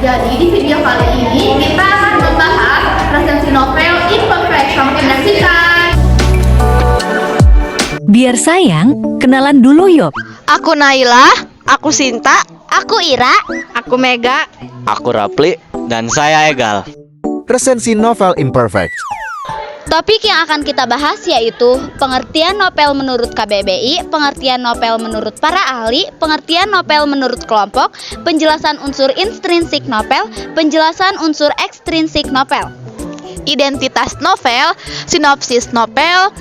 Jadi di video kali ini kita akan membahas resensi novel Imperfect. Selamat menyaksikan. Biar sayang, kenalan dulu yuk. Aku Naila, aku Sinta, aku Ira, aku Mega, aku Rapli, dan saya Egal. Resensi novel Imperfect. Topik yang akan kita bahas yaitu pengertian novel menurut KBBI, pengertian novel menurut para ahli, pengertian novel menurut kelompok, penjelasan unsur intrinsik novel, penjelasan unsur ekstrinsik novel, identitas novel, sinopsis novel,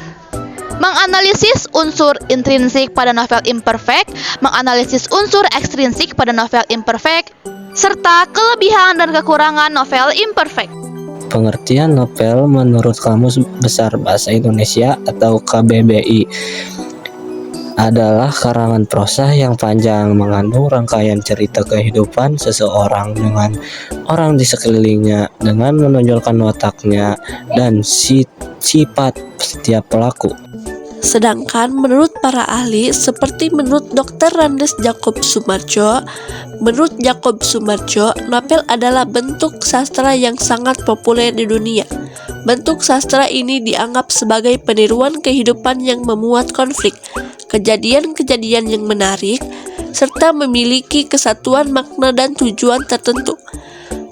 menganalisis unsur intrinsik pada novel imperfect, menganalisis unsur ekstrinsik pada novel imperfect, serta kelebihan dan kekurangan novel imperfect. Pengertian novel menurut Kamus Besar Bahasa Indonesia atau KBBI adalah karangan prosa yang panjang mengandung rangkaian cerita kehidupan seseorang dengan orang di sekelilingnya dengan menonjolkan wataknya dan sifat setiap pelaku. Sedangkan menurut para ahli seperti menurut Dr. Randes Jacob Sumarjo, menurut Jacob Sumarjo, novel adalah bentuk sastra yang sangat populer di dunia. Bentuk sastra ini dianggap sebagai peniruan kehidupan yang memuat konflik, kejadian-kejadian yang menarik, serta memiliki kesatuan makna dan tujuan tertentu.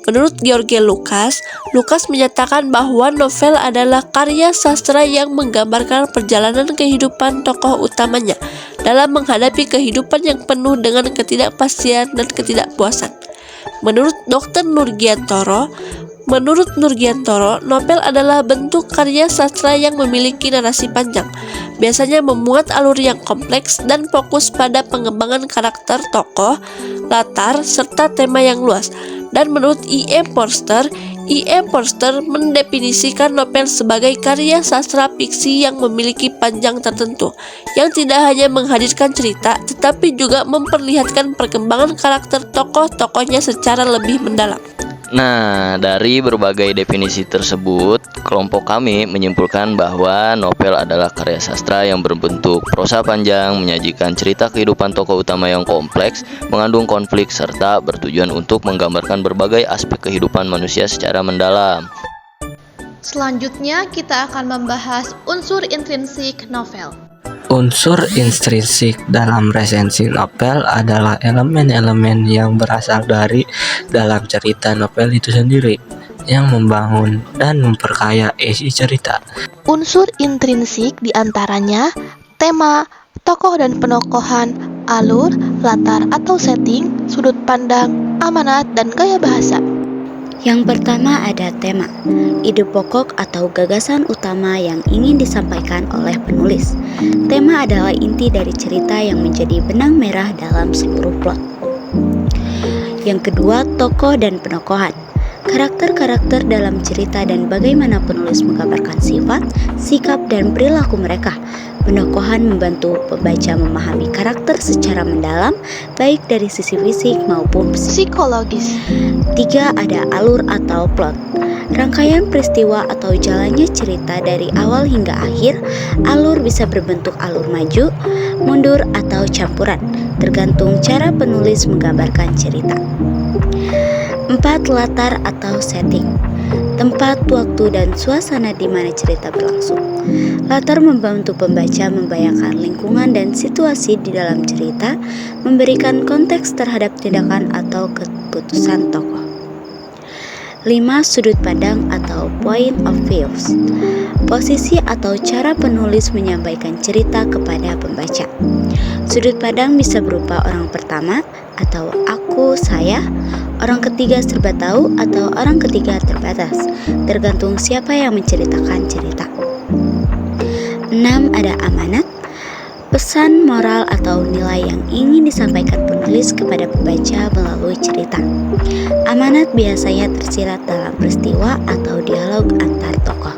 Menurut George Lucas menyatakan bahwa novel adalah karya sastra yang menggambarkan perjalanan kehidupan tokoh utamanya dalam menghadapi kehidupan yang penuh dengan ketidakpastian dan ketidakpuasan. Menurut Dr. Nurgiantoro, novel adalah bentuk karya sastra yang memiliki narasi panjang, biasanya memuat alur yang kompleks dan fokus pada pengembangan karakter tokoh, latar, serta tema yang luas. Dan menurut E.M. Forster mendefinisikan novel sebagai karya sastra fiksi yang memiliki panjang tertentu, yang tidak hanya menghadirkan cerita, tetapi juga memperlihatkan perkembangan karakter tokoh-tokohnya secara lebih mendalam. Nah, dari berbagai definisi tersebut, kelompok kami menyimpulkan bahwa novel adalah karya sastra yang berbentuk prosa panjang, menyajikan cerita kehidupan tokoh utama yang kompleks, mengandung konflik, serta bertujuan untuk menggambarkan berbagai aspek kehidupan manusia secara mendalam. Selanjutnya kita akan membahas unsur intrinsik novel. Unsur intrinsik dalam resensi novel adalah elemen-elemen yang berasal dari dalam cerita novel itu sendiri, yang membangun dan memperkaya isi cerita. Unsur intrinsik diantaranya tema, tokoh dan penokohan, alur, latar atau setting, sudut pandang, amanat, dan gaya bahasa. Yang pertama ada tema, ide pokok atau gagasan utama yang ingin disampaikan oleh penulis. Tema adalah inti dari cerita yang menjadi benang merah dalam seluruh plot. Yang kedua, tokoh dan penokohan. Karakter-karakter dalam cerita dan bagaimana penulis menggambarkan sifat, sikap, dan perilaku mereka. Penokohan membantu pembaca memahami karakter secara mendalam, baik dari sisi fisik maupun psikologis. 3. Ada alur atau plot. Rangkaian peristiwa atau jalannya cerita dari awal hingga akhir. Alur bisa berbentuk alur maju, mundur, atau campuran, tergantung cara penulis menggambarkan cerita. 4. Latar atau setting. Tempat, waktu, dan suasana di mana cerita berlangsung. Latar membantu pembaca membayangkan lingkungan dan situasi di dalam cerita, memberikan konteks terhadap tindakan atau keputusan tokoh. 5. Sudut pandang atau point of views. Posisi atau cara penulis menyampaikan cerita kepada pembaca. Sudut pandang bisa berupa orang pertama atau aku, saya, orang ketiga serba tahu, atau orang ketiga terbatas, tergantung siapa yang menceritakan cerita. 6. Ada amanat, pesan moral atau nilai yang ingin disampaikan penulis kepada pembaca melalui cerita. Amanat biasanya tersirat dalam peristiwa atau dialog antar tokoh.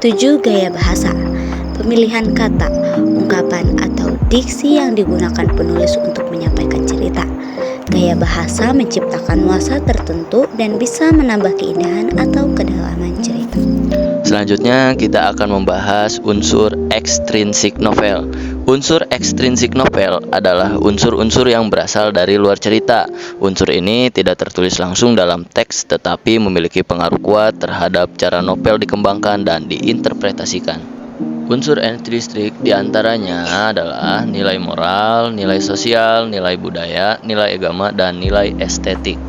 7. Gaya bahasa. Pemilihan kata, ungkapan, atau diksi yang digunakan penulis untuk menyampaikan cerita. Gaya bahasa menciptakan nuansa tertentu dan bisa menambah keindahan atau kedalaman cerita. Selanjutnya kita akan membahas unsur ekstrinsik novel. Unsur ekstrinsik novel adalah unsur-unsur yang berasal dari luar cerita. Unsur ini tidak tertulis langsung dalam teks tetapi memiliki pengaruh kuat terhadap cara novel dikembangkan dan diinterpretasikan. Unsur ekstrinsik diantaranya adalah nilai moral, nilai sosial, nilai budaya, nilai agama, dan nilai estetik.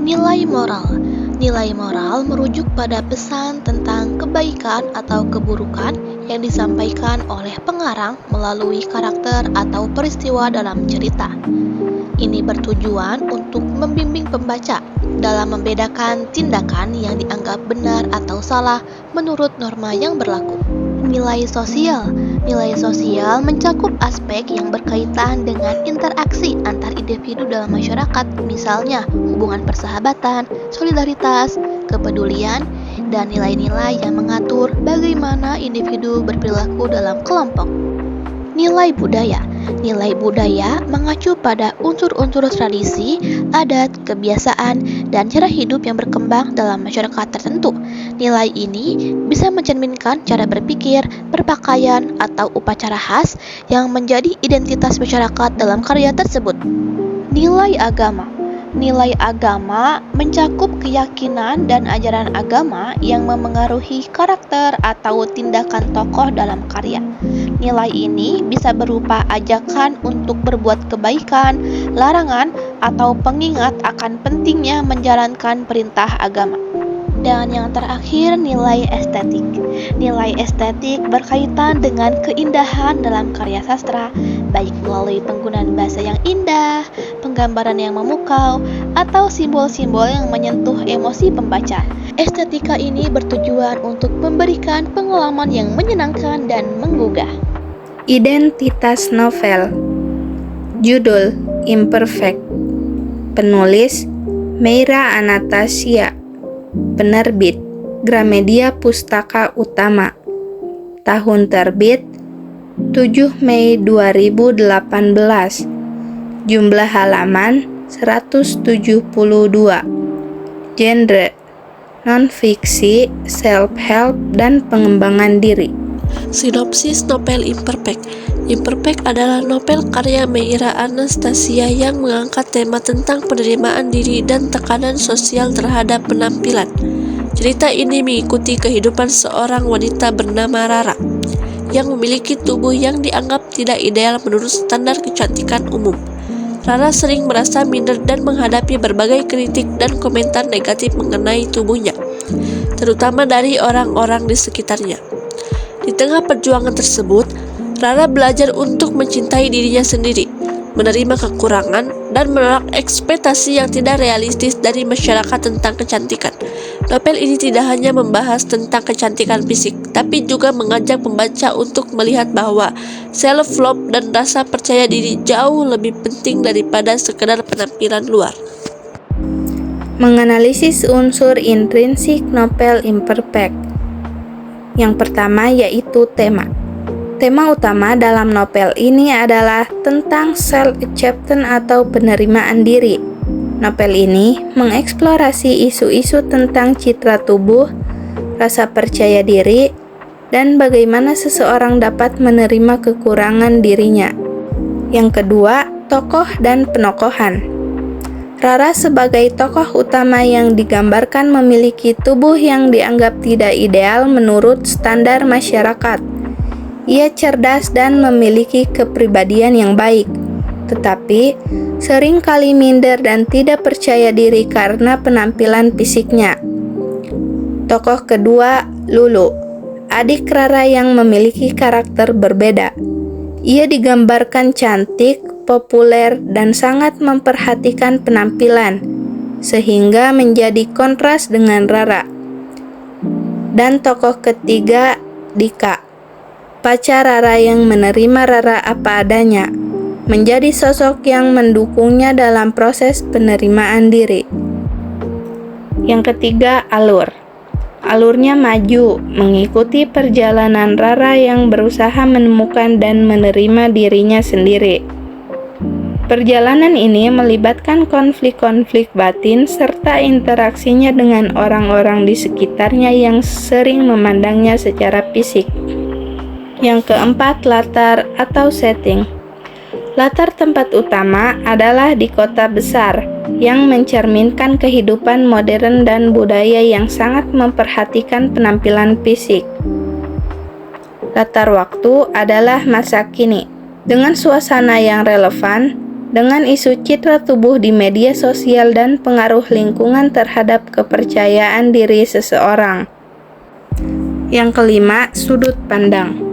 Nilai moral. Nilai moral merujuk pada pesan tentang kebaikan atau keburukan yang disampaikan oleh pengarang melalui karakter atau peristiwa dalam cerita. Ini bertujuan untuk membimbing pembaca dalam membedakan tindakan yang dianggap benar atau salah menurut norma yang berlaku. Nilai sosial. Nilai sosial mencakup aspek yang berkaitan dengan interaksi antar individu dalam masyarakat, misalnya hubungan persahabatan, solidaritas, kepedulian, dan nilai-nilai yang mengatur bagaimana individu berperilaku dalam kelompok. Nilai budaya. Nilai budaya mengacu pada unsur-unsur tradisi, adat, kebiasaan, dan cara hidup yang berkembang dalam masyarakat tertentu. Nilai ini bisa mencerminkan cara berpikir, berpakaian, atau upacara khas yang menjadi identitas masyarakat dalam karya tersebut. Nilai agama. Nilai agama mencakup keyakinan dan ajaran agama yang memengaruhi karakter atau tindakan tokoh dalam karya. Nilai ini bisa berupa ajakan untuk berbuat kebaikan, larangan, atau pengingat akan pentingnya menjalankan perintah agama. Dan yang terakhir, nilai estetik. Nilai estetik berkaitan dengan keindahan dalam karya sastra, baik melalui penggunaan bahasa yang indah, penggambaran yang memukau, atau simbol-simbol yang menyentuh emosi pembaca. Estetika ini bertujuan untuk memberikan pengalaman yang menyenangkan dan menggugah. Identitas novel. Judul Imperfect. Penulis Meira Anastasia. Penerbit Gramedia Pustaka Utama. Tahun terbit 7 Mei 2018. Jumlah halaman 172. Genre non-fiksi, self-help, dan pengembangan diri. Sinopsis novel Imperfect. Imperfect adalah novel karya Meira Anastasia yang mengangkat tema tentang penerimaan diri dan tekanan sosial terhadap penampilan. Cerita ini mengikuti kehidupan seorang wanita bernama Rara yang memiliki tubuh yang dianggap tidak ideal menurut standar kecantikan umum. Rara sering merasa minder dan menghadapi berbagai kritik dan komentar negatif mengenai tubuhnya, terutama dari orang-orang di sekitarnya. Di tengah perjuangan tersebut, Rara belajar untuk mencintai dirinya sendiri, menerima kekurangan, dan menolak ekspektasi yang tidak realistis dari masyarakat tentang kecantikan. Novel ini tidak hanya membahas tentang kecantikan fisik, tapi juga mengajak pembaca untuk melihat bahwa self-love dan rasa percaya diri jauh lebih penting daripada sekedar penampilan luar. Menganalisis unsur intrinsik novel Imperfect. Yang pertama yaitu tema. Tema utama dalam novel ini adalah tentang self-acceptance atau penerimaan diri. Novel ini mengeksplorasi isu-isu tentang citra tubuh, rasa percaya diri, dan bagaimana seseorang dapat menerima kekurangan dirinya. Yang kedua, tokoh dan penokohan. Rara sebagai tokoh utama yang digambarkan memiliki tubuh yang dianggap tidak ideal menurut standar masyarakat. Ia cerdas dan memiliki kepribadian yang baik, tetapi sering kali minder dan tidak percaya diri karena penampilan fisiknya. Tokoh kedua, Lulu, adik Rara yang memiliki karakter berbeda. Ia digambarkan cantik, populer, dan sangat memperhatikan penampilan, sehingga menjadi kontras dengan Rara. Dan tokoh ketiga, Dika, pacar Rara yang menerima Rara apa adanya, menjadi sosok yang mendukungnya dalam proses penerimaan diri. Yang ketiga, alur. Alurnya maju, mengikuti perjalanan Rara yang berusaha menemukan dan menerima dirinya sendiri. Perjalanan ini melibatkan konflik-konflik batin serta interaksinya dengan orang-orang di sekitarnya yang sering memandangnya secara fisik. Yang keempat, latar atau setting. Latar tempat utama adalah di kota besar yang mencerminkan kehidupan modern dan budaya yang sangat memperhatikan penampilan fisik. Latar waktu adalah masa kini, dengan suasana yang relevan, dengan isu citra tubuh di media sosial dan pengaruh lingkungan terhadap kepercayaan diri seseorang. Yang kelima, sudut pandang.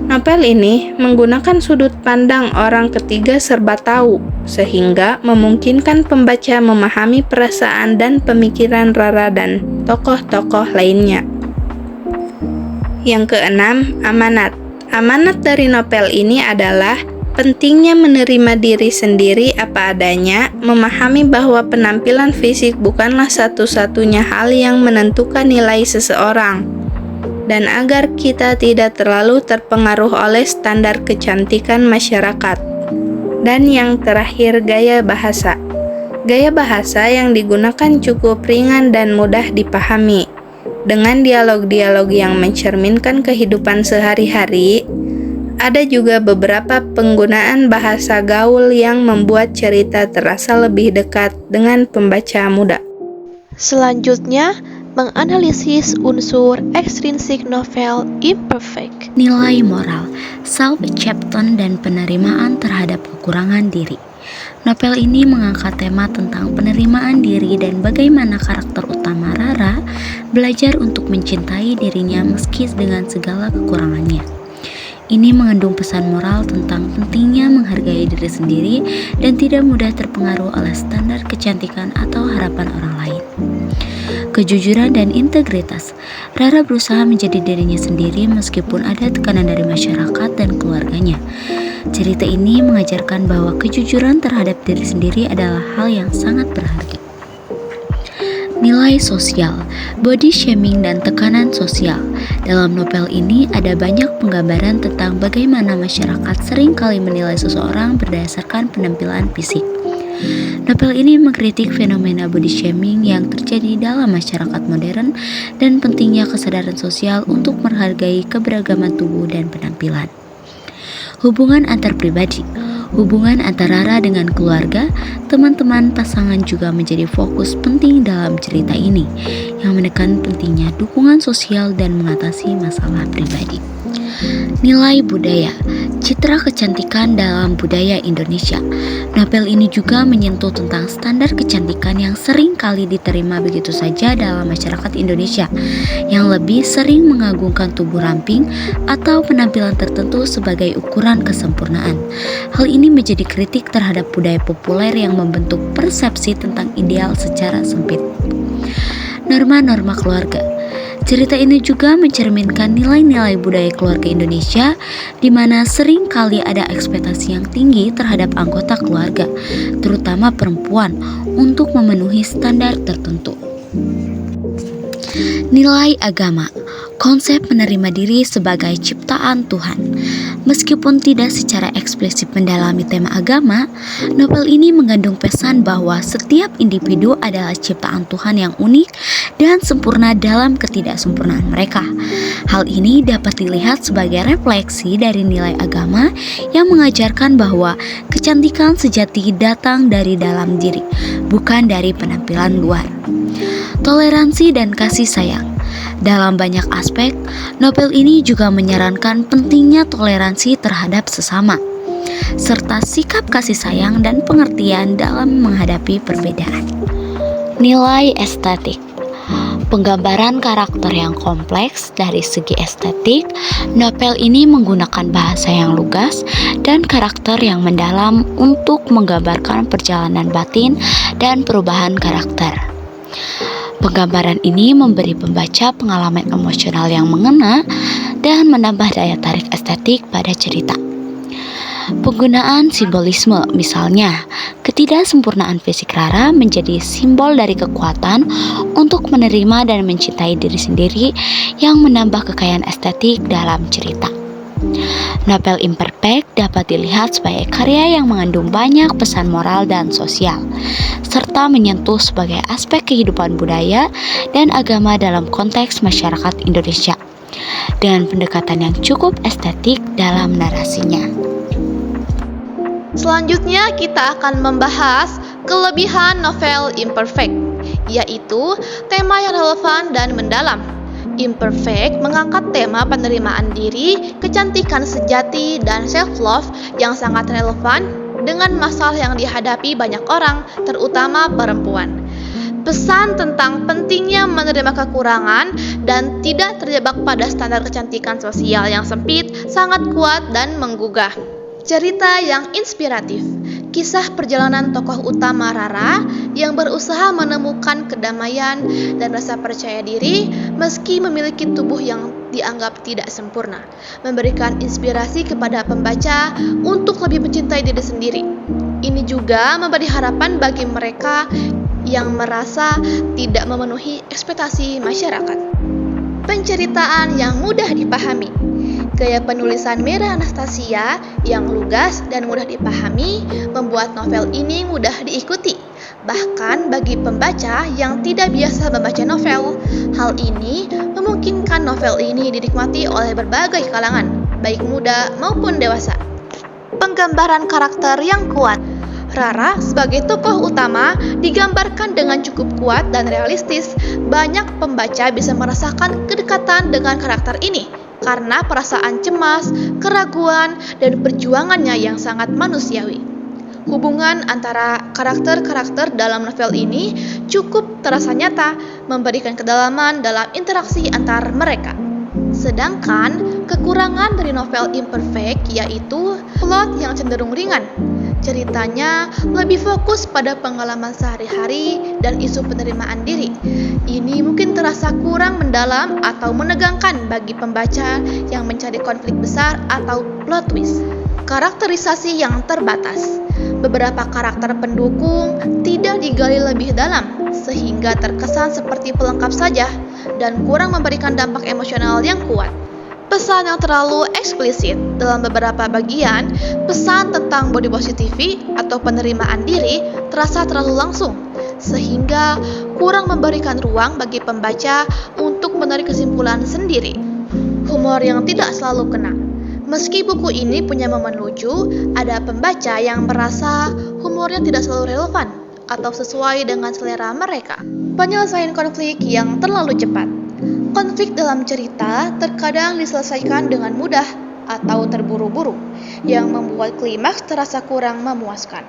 Novel ini menggunakan sudut pandang orang ketiga serba tahu, sehingga memungkinkan pembaca memahami perasaan dan pemikiran Rara dan tokoh-tokoh lainnya. Yang keenam, amanat. Amanat dari novel ini adalah pentingnya menerima diri sendiri apa adanya, memahami bahwa penampilan fisik bukanlah satu-satunya hal yang menentukan nilai seseorang, dan agar kita tidak terlalu terpengaruh oleh standar kecantikan masyarakat. Dan yang terakhir, gaya bahasa. Gaya bahasa yang digunakan cukup ringan dan mudah dipahami. Dengan dialog-dialog yang mencerminkan kehidupan sehari-hari, ada juga beberapa penggunaan bahasa gaul yang membuat cerita terasa lebih dekat dengan pembaca muda. Selanjutnya, menganalisis unsur ekstrinsik novel imperfect. Nilai moral, self-acceptance dan penerimaan terhadap kekurangan diri. Novel ini mengangkat tema tentang penerimaan diri dan bagaimana karakter utama Rara belajar untuk mencintai dirinya meski dengan segala kekurangannya. Ini mengandung pesan moral tentang pentingnya menghargai diri sendiri dan tidak mudah terpengaruh oleh standar kecantikan atau harapan orang lain. Kejujuran dan integritas. Rara berusaha menjadi dirinya sendiri meskipun ada tekanan dari masyarakat dan keluarganya. Cerita ini mengajarkan bahwa kejujuran terhadap diri sendiri adalah hal yang sangat berharga. Nilai sosial, body shaming dan tekanan sosial. Dalam novel ini ada banyak penggambaran tentang bagaimana masyarakat sering kali menilai seseorang berdasarkan penampilan fisik. Novel ini mengkritik fenomena body shaming yang terjadi dalam masyarakat modern dan pentingnya kesadaran sosial untuk menghargai keberagaman tubuh dan penampilan. Hubungan antar pribadi. Hubungan antara Rara dengan keluarga, teman-teman, pasangan juga menjadi fokus penting dalam cerita ini, yang menekan pentingnya dukungan sosial dan mengatasi masalah pribadi. Nilai budaya, citra kecantikan dalam budaya Indonesia. Novel ini juga menyentuh tentang standar kecantikan yang sering kali diterima begitu saja dalam masyarakat Indonesia, yang lebih sering mengagungkan tubuh ramping atau penampilan tertentu sebagai ukuran kesempurnaan. Hal ini menjadi kritik terhadap budaya populer yang membentuk persepsi tentang ideal secara sempit. Norma-norma keluarga. Cerita ini juga mencerminkan nilai-nilai budaya keluarga Indonesia, di mana sering kali ada ekspektasi yang tinggi terhadap anggota keluarga, terutama perempuan, untuk memenuhi standar tertentu. Nilai agama. Konsep menerima diri sebagai ciptaan Tuhan. Meskipun tidak secara eksplisit mendalami tema agama, novel ini mengandung pesan bahwa setiap individu adalah ciptaan Tuhan yang unik dan sempurna dalam ketidaksempurnaan mereka. Hal ini dapat dilihat sebagai refleksi dari nilai agama yang mengajarkan bahwa kecantikan sejati datang dari dalam diri, bukan dari penampilan luar. Toleransi dan kasih sayang. Dalam banyak aspek, novel ini juga menyarankan pentingnya toleransi terhadap sesama, serta sikap kasih sayang dan pengertian dalam menghadapi perbedaan. Nilai estetik. Penggambaran karakter yang kompleks dari segi estetik, novel ini menggunakan bahasa yang lugas dan karakter yang mendalam untuk menggambarkan perjalanan batin dan perubahan karakter. Penggambaran ini memberi pembaca pengalaman emosional yang mengena dan menambah daya tarik estetik pada cerita. Penggunaan simbolisme, misalnya, ketidaksempurnaan fisik Rara menjadi simbol dari kekuatan untuk menerima dan mencintai diri sendiri yang menambah kekayaan estetik dalam cerita. Novel Imperfect dapat dilihat sebagai karya yang mengandung banyak pesan moral dan sosial, serta menyentuh sebagai aspek kehidupan budaya dan agama dalam konteks masyarakat Indonesia. dengan pendekatan yang cukup estetik dalam narasinya. Selanjutnya kita akan membahas kelebihan novel imperfect, yaitu tema yang relevan dan mendalam. Imperfect mengangkat tema penerimaan diri, kecantikan sejati, dan self-love yang sangat relevan dengan masalah yang dihadapi banyak orang, terutama perempuan. Pesan tentang pentingnya menerima kekurangan dan tidak terjebak pada standar kecantikan sosial yang sempit sangat kuat dan menggugah. Cerita yang inspiratif, kisah perjalanan tokoh utama Rara yang berusaha menemukan kedamaian dan rasa percaya diri meski memiliki tubuh yang dianggap tidak sempurna, memberikan inspirasi kepada pembaca untuk lebih mencintai diri sendiri. Ini juga memberi harapan bagi mereka yang merasa tidak memenuhi ekspektasi masyarakat. Penceritaan yang mudah dipahami. Gaya penulisan Mira Anastasia yang lugas dan mudah dipahami membuat novel ini mudah diikuti, bahkan bagi pembaca yang tidak biasa membaca novel. Hal ini memungkinkan novel ini dinikmati oleh berbagai kalangan, baik muda maupun dewasa. Penggambaran karakter yang kuat. Rara sebagai tokoh utama digambarkan dengan cukup kuat dan realistis. Banyak pembaca bisa merasakan kedekatan dengan karakter ini karena perasaan cemas, keraguan, dan perjuangannya yang sangat manusiawi. Hubungan antara karakter-karakter dalam novel ini cukup terasa nyata, memberikan kedalaman dalam interaksi antar mereka. Sedangkan kekurangan dari novel imperfect yaitu plot yang cenderung ringan. Ceritanya lebih fokus pada pengalaman sehari-hari dan isu penerimaan diri. Ini mungkin terasa kurang mendalam atau menegangkan bagi pembaca yang mencari konflik besar atau plot twist. Karakterisasi yang terbatas. Beberapa karakter pendukung tidak digali lebih dalam, sehingga terkesan seperti pelengkap saja dan kurang memberikan dampak emosional yang kuat. Pesan yang terlalu eksplisit. Dalam beberapa bagian, pesan tentang body positivity atau penerimaan diri terasa terlalu langsung, sehingga kurang memberikan ruang bagi pembaca untuk menarik kesimpulan sendiri. Humor yang tidak selalu kena. Meski buku ini punya momen lucu, ada pembaca yang merasa humornya tidak selalu relevan atau sesuai dengan selera mereka. Penyelesaian konflik yang terlalu cepat. Konflik dalam cerita terkadang diselesaikan dengan mudah atau terburu-buru, yang membuat klimaks terasa kurang memuaskan.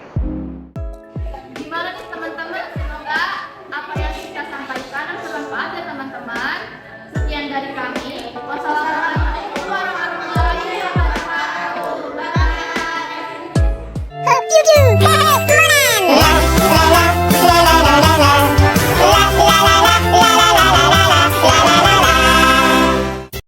Gimana nih